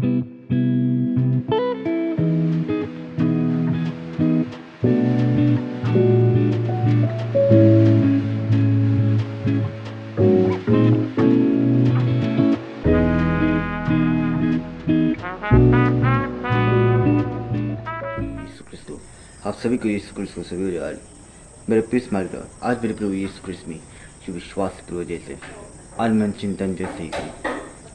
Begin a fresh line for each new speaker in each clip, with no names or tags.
आप सभी को यीशु क्रिस्त को सभी यार मेरे प्रिय मार्ग आज मेरे प्रभु यीशु क्रिस्त में जो विश्वास पूर्व जैसे आनंद चिंतन जैसे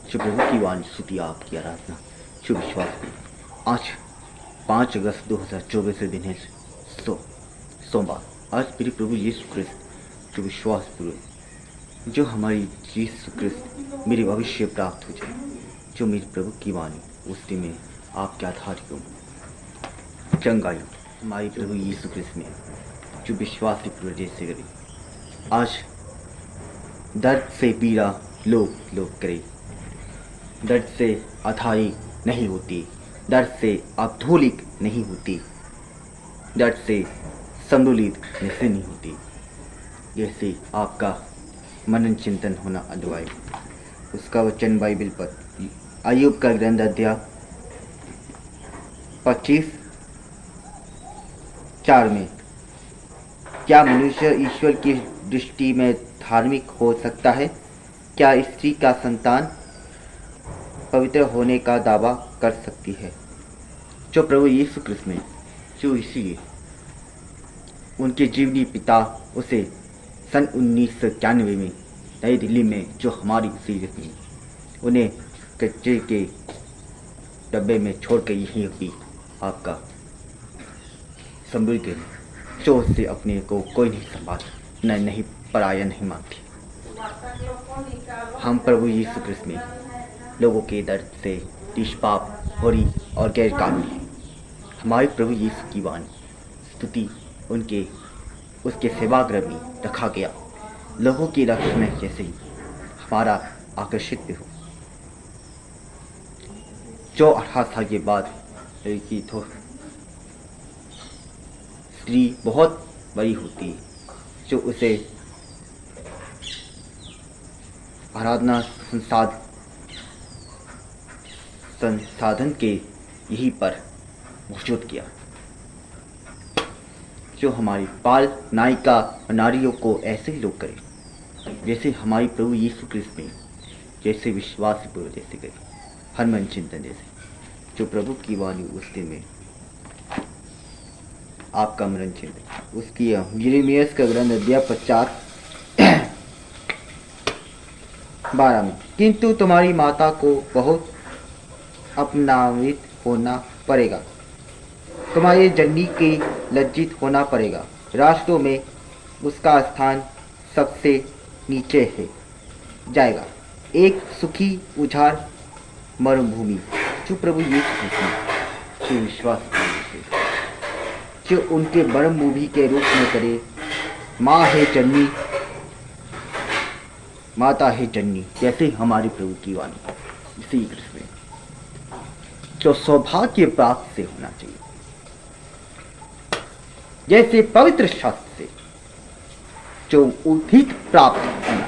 जो प्रभु की वाणी स्तुति आपकी आराधना जो विश्वास पूर्व आज 5 अगस्त 2024 से दिन है सोमवार। आज मेरे प्रभु यीशु क्रिस्त जो विश्वास पूर्व जो हमारी यीशु क्रिस्त मेरे भविष्य प्राप्त हो जाए, जो मेरे प्रभु की वाणी उस दिन में आपके आधार को चंगाई हमारे प्रभु यीशु क्रिस्त में जो विश्वास पूर्व जैसे करे। आज दर्द से पीड़ा लोग करे, दर्द से अथाई नहीं होती, दर्द से अधोलिक नहीं होती, दर्द से संतुलित नहीं होती। जैसे आपका मनन चिंतन होना अनिवार्य। उसका वचन बाइबल पर अय्यूब का ग्रंथ अध्याय 25:4 में, क्या मनुष्य ईश्वर की दृष्टि में धार्मिक हो सकता है? क्या स्त्री का संतान पवित्र होने का दावा कर सकती है? जो प्रभु यीशु क्रिस्त में जो इसीलिए उनके जीवनी पिता उसे सन 1991 में नई दिल्ली में जो हमारी सीरत में उन्हें कच्चे के डब्बे में छोड़कर यही अभी आपका संभल के जो से अपने को कोई नहीं संभाल नहीं पराया नहीं मानती। हम प्रभु यीशु क्रिस्त में लोगों के दर्द से निष्पाप होरी और गैर कानूनी है। हमारे प्रभु यीशु की वाणी स्तुति उसके सेवागृह में रखा गया लोगों की रक्षा में जैसे ही हमारा आकर्षित भी हो। जो 18 साल के बाद की तो स्त्री बहुत बड़ी होती है, जो उसे आराधना संसाधन के यहीं पर मौजूद किया, जो हमारी पाल नायिका नारियों को ऐसे ही लोग करें जैसे हमारी प्रभु यीशु क्रिस्त में जैसे विश्वास पूर्व जैसे करें, हर मन चिंतन जैसे जो प्रभु की वाणी उस दिन में आपका मनन चिंतन उसकी यिर्मयाह का ग्रंथ अध्याय 50:12 में, किंतु तुम्हारी माता को बहुत अपमानित होना पड़ेगा, तुम्हारे जननी के लज्जित होना पड़ेगा, राष्ट्रों में उसका स्थान सबसे नीचे है जाएगा, एक सुखी उजाड़ मरुभूमि। जो प्रभु यीशु क्रिस्त जो विश्वास जो उनके मरुभूमि के रूप में करे, माँ है जननी माता है जननी, जैसे हमारी प्रभु की वाणी इसी कृष्ण में जो सौभाग्य प्राप्त से होना चाहिए, जैसे पवित्र शास्त्र से जो उदित प्राप्त होना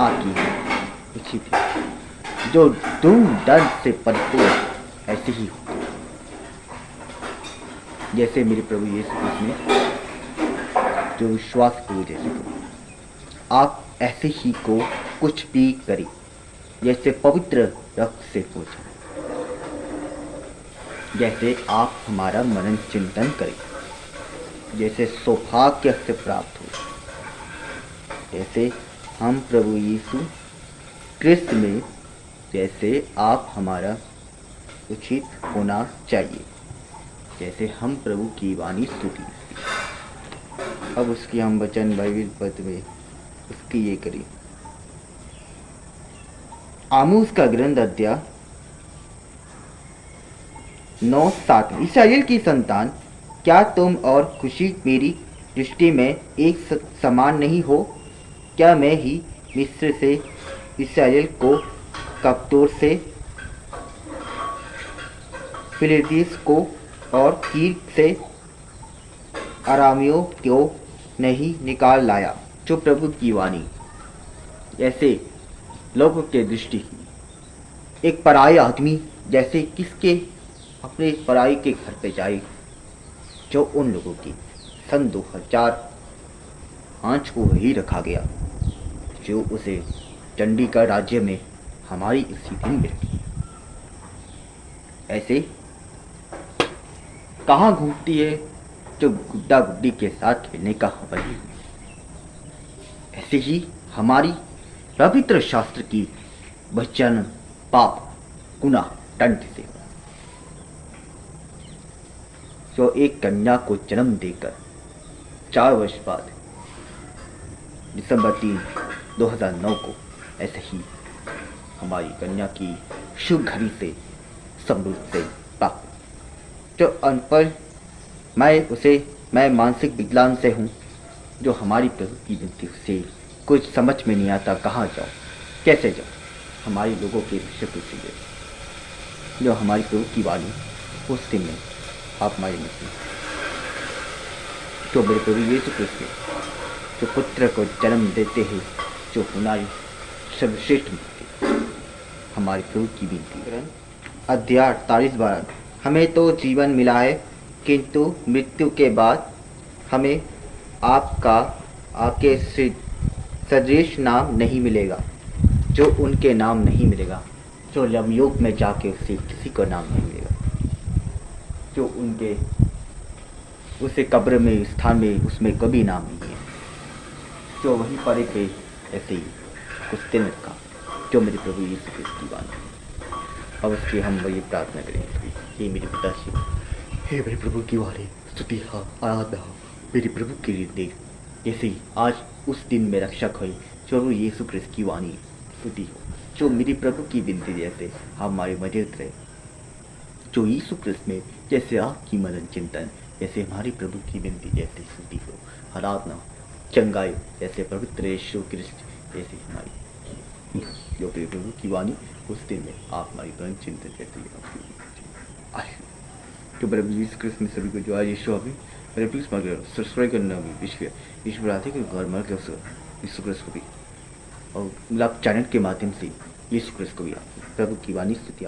आपकी उचित है, जो दूर दर्द से परिपूर्ण ऐसे ही होते जैसे मेरे प्रभु यीशु क्रिस्त में जो विश्वास पूर्व जैसे को आप ऐसे ही को कुछ भी करें जैसे पवित्र रक्त से पूछा, जैसे आप हमारा मनन चिंतन करें, जैसे सौभाग्य से प्राप्त हो, जैसे हम प्रभु यीशु क्रिस्त में जैसे आप हमारा उचित होना चाहिए, जैसे हम प्रभु की वाणी स्तुति। अब उसकी हम वचन बाइबल पद में उसकी ये करें। आमोस का ग्रंथ अध्याय 9:7, इस्राएल की संतान, क्या तुम और खुशी मेरी दृष्टि में एक समान नहीं हो? क्या मैं ही मिस्र से इस्राएल को, कप्तोर से फिलिस्तीस को और कीर से अरामियों को नहीं निकाल लाया? जो प्रभु की वाणी ऐसे लोगों के दृष्टि एक पराये आदमी जैसे किसके अपने पराये के घर पे जाए, जो उन लोगों की सन 2005 को वही रखा गया जो उसे चंडीगढ़ राज्य में हमारी स्थिति में रखी। ऐसे कहाँ घूमती है जो गुड्डा गुड्डी के साथ खेलने का बनी हुई। ऐसे ही हमारी पवित्र शास्त्र की वचन पाप गुनाह दंड से, जो एक कन्या को जन्म देकर 4 वर्ष बाद दिसंबर 3, 2009 को ऐसे ही हमारी कन्या की शुभ घड़ी से समृद्ध से पाप, जो अनपढ़ मैं मानसिक विकलांग से हूँ, जो हमारी प्रभु की विनती से कुछ समझ में नहीं आता, कहाँ जाओ कैसे जाओ, हमारी लोगों के विषय पूछिए, जो हमारी प्रभु की वाणी उस दिन में आप हमारी मसीह, जो मेरे प्रभु यीशु कृष्ण जो पुत्र को जन्म देते हैं, जो हमारी सर्वश्रेष्ठ मुक्ति, हमारी प्रभु की विनती। अध्याय 48 हमें तो जीवन मिला है, किंतु मृत्यु के बाद हमें आपके सदृश नाम नहीं मिलेगा, जो उनके नाम नहीं मिलेगा, जो यमयुग में जाके उसे किसी को नाम नहीं मिलेगा, जो उनके उसे कब्र में स्थान में उसमें कभी नाम नहीं है, जो वहीं पर एक ऐसे ही कुछ दिन का, जो मेरे प्रभु यीशु क्रिस्त की वाणी। अब उसकी हम वही प्रार्थना करेंगे, हे मेरे पिताश्री, हे मेरे प्रभु की वाणी, स्तुति हो, आराधना हो मेरे प्रभु के लिए। जैसे ही आज उस दिन में रक्षक हुई, जो प्रभु यीशु क्रिस्त की वाणी स्तुति हो, जो मेरे प्रभु की विनती जैसे हमारे मौजूद रहे, जो यीशु क्रिस्त में जैसे आपकी मनन चिंतन, जैसे हमारी प्रभु की विनती जैसे स्तुति हो, आराधना चंगाई जैसे पवित्र यीशु क्रिस्त जैसे हमारी, जो प्रभु की वाणी उस दिन में आप हमारी मनन चिंतन जैसे आए, जो प्रभु यीशु क्रिस्त में सभी को जो आज यीशु अभी मेरे प्लीज मार कर सब्सक्राइब करना भी विश्व यीशु राधे के घर मार के यीशु क्रिस्त को भी और मतलब चैनल के माध्यम से यीशु क्रिस्त को भी प्रभु की वाणी स्तुति